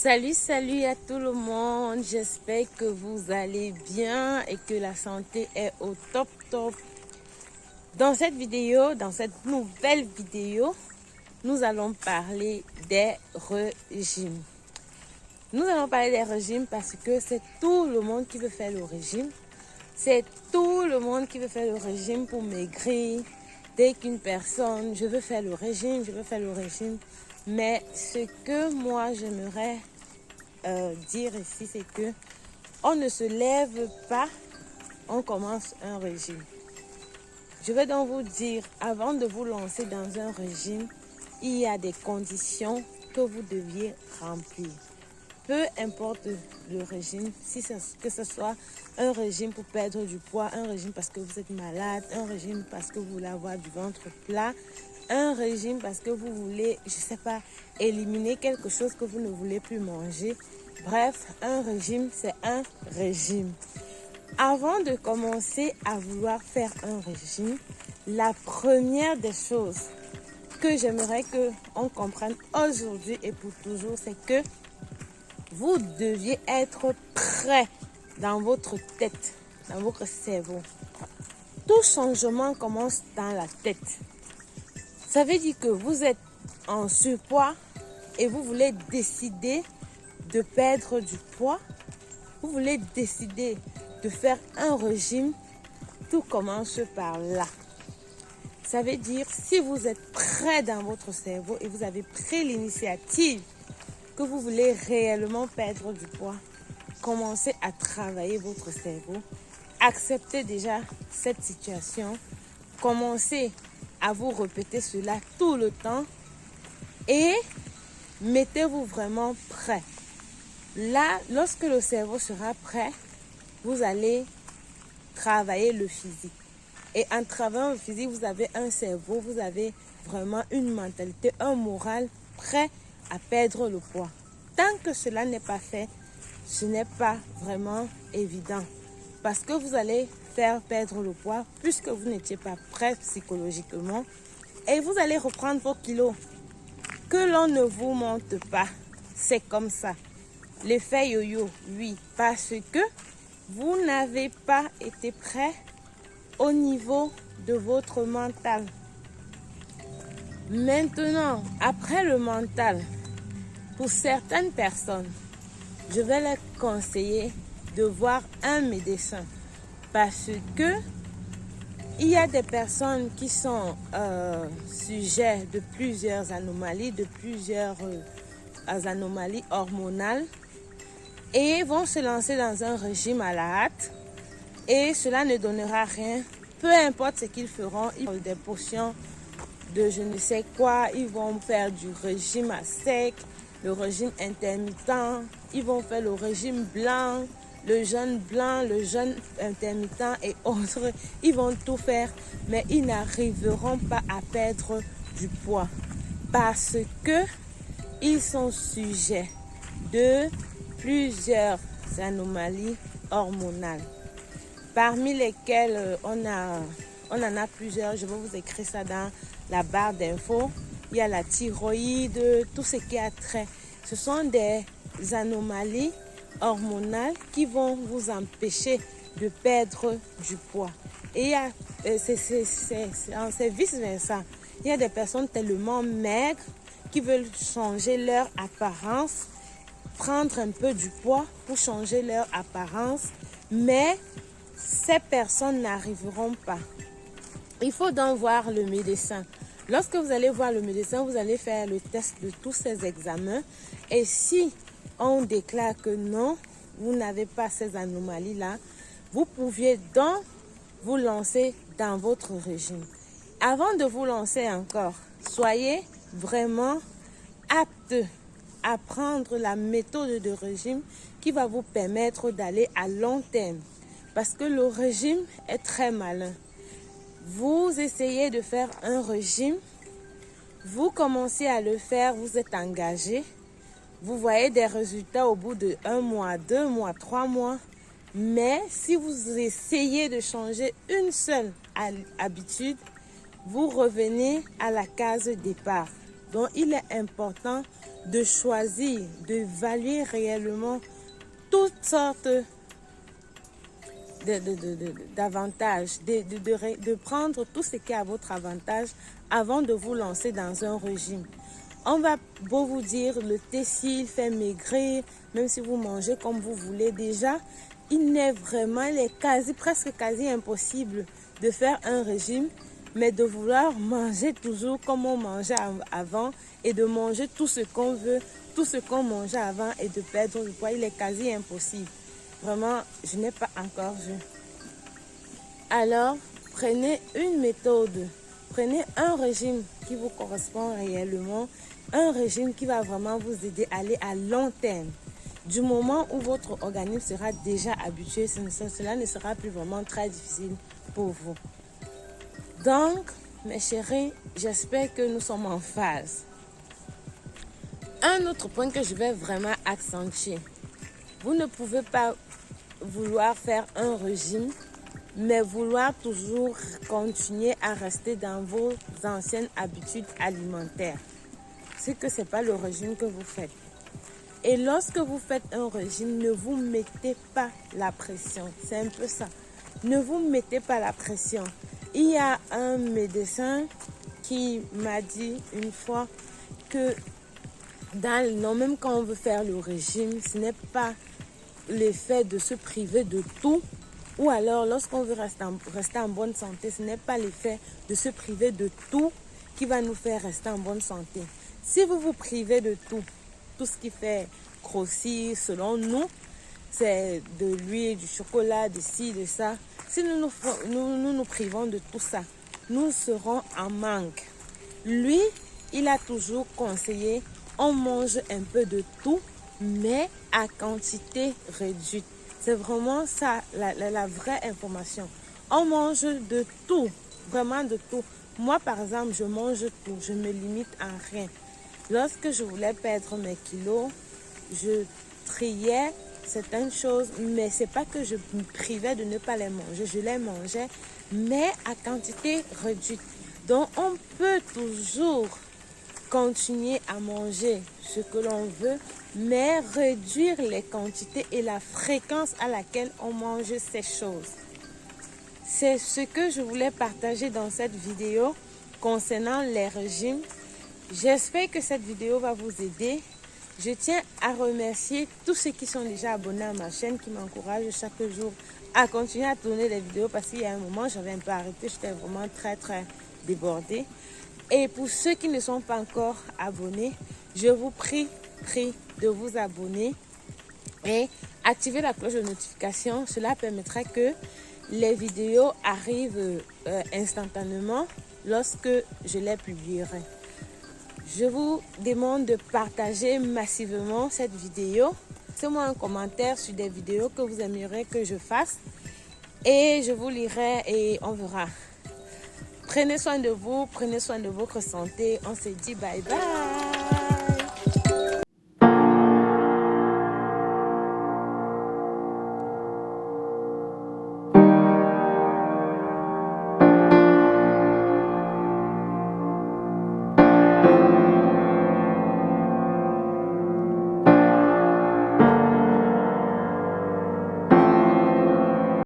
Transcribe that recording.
Salut à tout le monde, j'espère que vous allez bien et que la santé est au top. Dans cette nouvelle vidéo, nous allons parler des régimes. Nous allons parler des régimes parce que c'est tout le monde qui veut faire le régime. C'est tout le monde qui veut faire le régime pour maigrir. Dès qu'une personne, je veux faire le régime. Mais ce que moi j'aimerais dire ici, c'est que on ne se lève pas, on commence un régime. Je vais donc vous dire, avant de vous lancer dans un régime, il y a des conditions que vous deviez remplir. Peu importe le régime, que ce soit un régime pour perdre du poids, un régime parce que vous êtes malade, un régime parce que vous voulez avoir du ventre plat, un régime parce que vous voulez, je sais pas, éliminer quelque chose que vous ne voulez plus manger. Bref, un régime, c'est un régime. Avant de commencer à vouloir faire un régime, la première des choses que j'aimerais qu'on comprenne aujourd'hui et pour toujours, c'est que vous deviez être prêt dans votre tête, dans votre cerveau. Tout changement commence dans la tête. Ça veut dire que vous êtes en surpoids et vous voulez décider de perdre du poids. Vous voulez décider de faire un régime. Tout commence par là. Ça veut dire, si vous êtes prêt dans votre cerveau et vous avez pris l'initiative que vous voulez réellement perdre du poids, commencez à travailler votre cerveau. Acceptez déjà cette situation. Commencez à vous répéter cela tout le temps et mettez-vous vraiment prêt. Là, lorsque le cerveau sera prêt, vous allez travailler le physique. Et en travaillant le physique, vous avez un cerveau, vous avez vraiment une mentalité, un moral prêt à perdre le poids. Tant que cela n'est pas fait, ce n'est pas vraiment évident. Parce que vous allez faire perdre le poids puisque vous n'étiez pas prêt psychologiquement. Et vous allez reprendre vos kilos. Que l'on ne vous monte pas, c'est comme ça. L'effet yo-yo, oui, parce que vous n'avez pas été prêt au niveau de votre mental. Maintenant, après le mental, pour certaines personnes, je vais leur conseiller de voir un médecin parce que il y a des personnes qui sont sujets de plusieurs anomalies, anomalies hormonales et vont se lancer dans un régime à la hâte et cela ne donnera rien. Peu importe ce qu'ils feront, ils font des potions de je ne sais quoi, ils vont faire du régime à sec, le régime intermittent, ils vont faire le régime blanc, le jeûne blanc, le jeûne intermittent et autres. Ils vont tout faire, mais ils n'arriveront pas à perdre du poids parce que ils sont sujets de plusieurs anomalies hormonales, parmi lesquelles on en a plusieurs. Je vais vous écrire ça dans la barre d'infos. Il y a la thyroïde, tout ce qui a trait. Ce sont des anomalies hormonales qui vont vous empêcher de perdre du poids. Et c'est vice-versa. Il y a des personnes tellement maigres qui veulent changer leur apparence, prendre un peu du poids pour changer leur apparence, mais ces personnes n'arriveront pas. Il faut donc voir le médecin. Lorsque vous allez voir le médecin, vous allez faire le test de tous ces examens. Et si on déclare que non, vous n'avez pas ces anomalies-là, vous pouviez donc vous lancer dans votre régime. Avant de vous lancer encore, soyez vraiment apte à prendre la méthode de régime qui va vous permettre d'aller à long terme. Parce que le régime est très malin. Vous essayez de faire un régime, vous commencez à le faire, vous êtes engagé, vous voyez des résultats au bout de 1 mois, 2 mois, 3 mois. Mais si vous essayez de changer une seule habitude, vous revenez à la case départ. Donc, il est important de choisir, d'évaluer réellement toutes sortes d'avantages, de prendre tout ce qui est à votre avantage avant de vous lancer dans un régime. On va beau vous dire le thé s'il fait maigrir, même si vous mangez comme vous voulez déjà, il est presque quasi impossible de faire un régime, mais de vouloir manger toujours comme on mangeait avant et de manger tout ce qu'on veut, tout ce qu'on mangeait avant et de perdre du poids, il est quasi impossible. Vraiment, je n'ai pas encore vu. Alors, prenez une méthode, prenez un régime qui vous correspond réellement, un régime qui va vraiment vous aider à aller à long terme. Du moment où votre organisme sera déjà habitué, cela ne sera plus vraiment très difficile pour vous. Donc, mes chéris, j'espère que nous sommes en phase. Un autre point que je vais vraiment accentuer. Vous ne pouvez pas vouloir faire un régime, mais vouloir toujours continuer à rester dans vos anciennes habitudes alimentaires. C'est que ce n'est pas le régime que vous faites. Et lorsque vous faites un régime, ne vous mettez pas la pression. C'est un peu ça. Ne vous mettez pas la pression. Il y a un médecin qui m'a dit une fois que même quand on veut faire le régime, ce n'est pas l'effet de se priver de tout, ou alors lorsqu'on veut rester en bonne santé, ce n'est pas l'effet de se priver de tout qui va nous faire rester en bonne santé. Si vous vous privez de tout ce qui fait grossir, selon nous, c'est de l'huile, du chocolat, de ci, de ça. Si nous privons de tout ça, nous serons en manque. Lui, il a toujours conseillé, on mange un peu de tout, mais à quantité réduite. C'est vraiment ça, la vraie information. On mange de tout, vraiment de tout. Moi, par exemple, je mange tout, je me limite à rien. Lorsque je voulais perdre mes kilos, je triais certaines choses, mais c'est pas que je me privais de ne pas les manger. Je les mangeais, mais à quantité réduite. Donc, on peut toujours continuer à manger ce que l'on veut, mais réduire les quantités et la fréquence à laquelle on mange ces choses. C'est ce que je voulais partager dans cette vidéo concernant les régimes. J'espère que cette vidéo va vous aider. Je tiens à remercier tous ceux qui sont déjà abonnés à ma chaîne, qui m'encouragent chaque jour à continuer à tourner des vidéos, parce qu'il y a un moment, j'avais un peu arrêté, j'étais vraiment très débordée. Et pour ceux qui ne sont pas encore abonnés, je vous prie de vous abonner et activer la cloche de notification. Cela permettra que les vidéos arrivent instantanément lorsque je les publierai. Je vous demande de partager massivement cette vidéo. Laissez-moi un commentaire sur des vidéos que vous aimeriez que je fasse et je vous lirai et on verra. Prenez soin de vous, prenez soin de votre santé. On se dit bye bye.